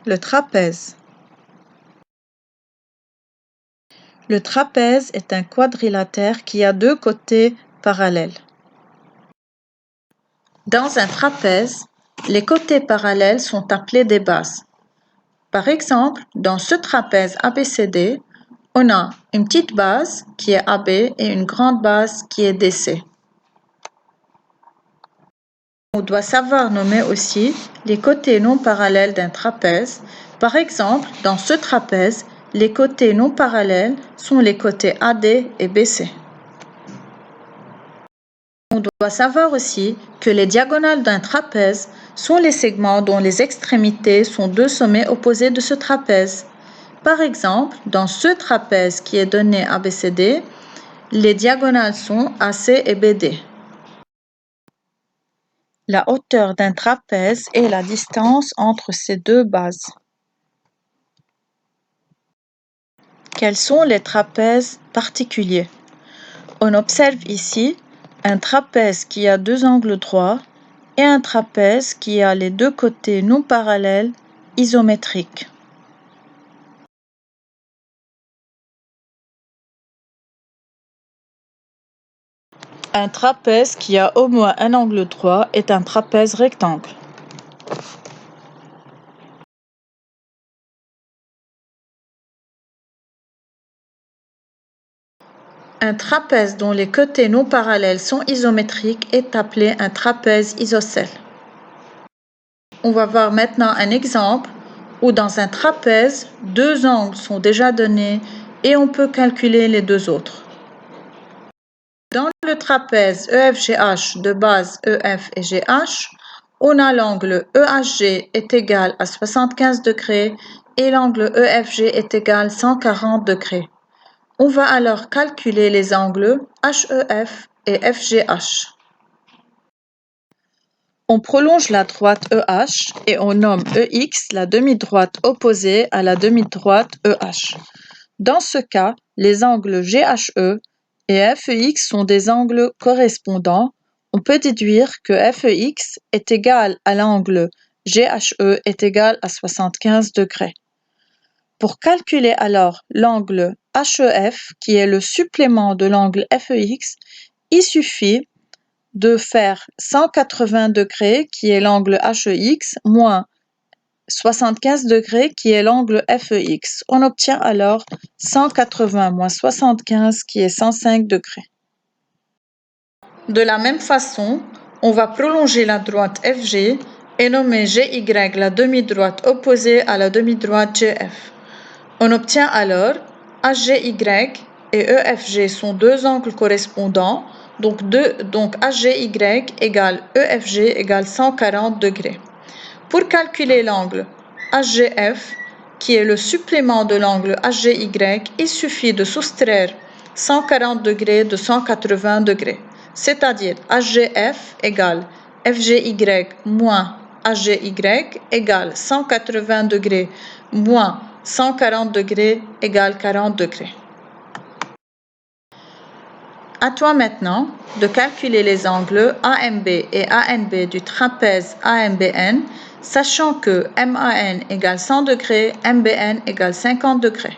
Le trapèze. Le trapèze est un quadrilatère qui a deux côtés parallèles. Dans un trapèze, les côtés parallèles sont appelés des bases. Par exemple, dans ce trapèze ABCD, on a une petite base qui est AB et une grande base qui est DC. On doit savoir nommer aussi les côtés non parallèles d'un trapèze. Par exemple, dans ce trapèze, les côtés non parallèles sont les côtés AD et BC. On doit savoir aussi que les diagonales d'un trapèze sont les segments dont les extrémités sont deux sommets opposés de ce trapèze. Par exemple, dans ce trapèze qui est donné ABCD, les diagonales sont AC et BD. La hauteur d'un trapèze est la distance entre ces deux bases. Quels sont les trapèzes particuliers? On observe ici un trapèze qui a deux angles droits et un trapèze qui a les deux côtés non parallèles isométriques. Un trapèze qui a au moins un angle droit est un trapèze rectangle. Un trapèze dont les côtés non parallèles sont isométriques est appelé un trapèze isocèle. On va voir maintenant un exemple où dans un trapèze, deux angles sont déjà donnés et on peut calculer les deux autres. Dans le trapèze EFGH de base EF et GH, on a l'angle EHG est égal à 75 degrés et l'angle EFG est égal à 140 degrés. On va alors calculer les angles HEF et FGH. On prolonge la droite EH et on nomme EX la demi-droite opposée à la demi-droite EH. Dans ce cas, les angles GHE et FEX sont des angles correspondants. On peut déduire que FEX est égal à l'angle GHE est égal à 75 degrés. Pour calculer alors l'angle HEF, qui est le supplément de l'angle FEX, il suffit de faire 180 degrés, qui est l'angle HEX, moins 75 degrés, qui est l'angle FEX. On obtient alors 180 moins 75, qui est 105 degrés. De la même façon, on va prolonger la droite FG et nommer GY la demi-droite opposée à la demi-droite GF. On obtient alors HGY et EFG sont deux angles correspondants, donc HGY égale EFG égale 140 degrés. Pour calculer l'angle HGF, qui est le supplément de l'angle HGY, il suffit de soustraire 140 degrés de 180 degrés, c'est-à-dire HGF égale FGY moins HGY égale 180 degrés moins 140 degrés égale 40 degrés. À toi maintenant de calculer les angles AMB et ANB du trapèze AMBN, sachant que MAN égale 100 degrés, MBN égale 50 degrés.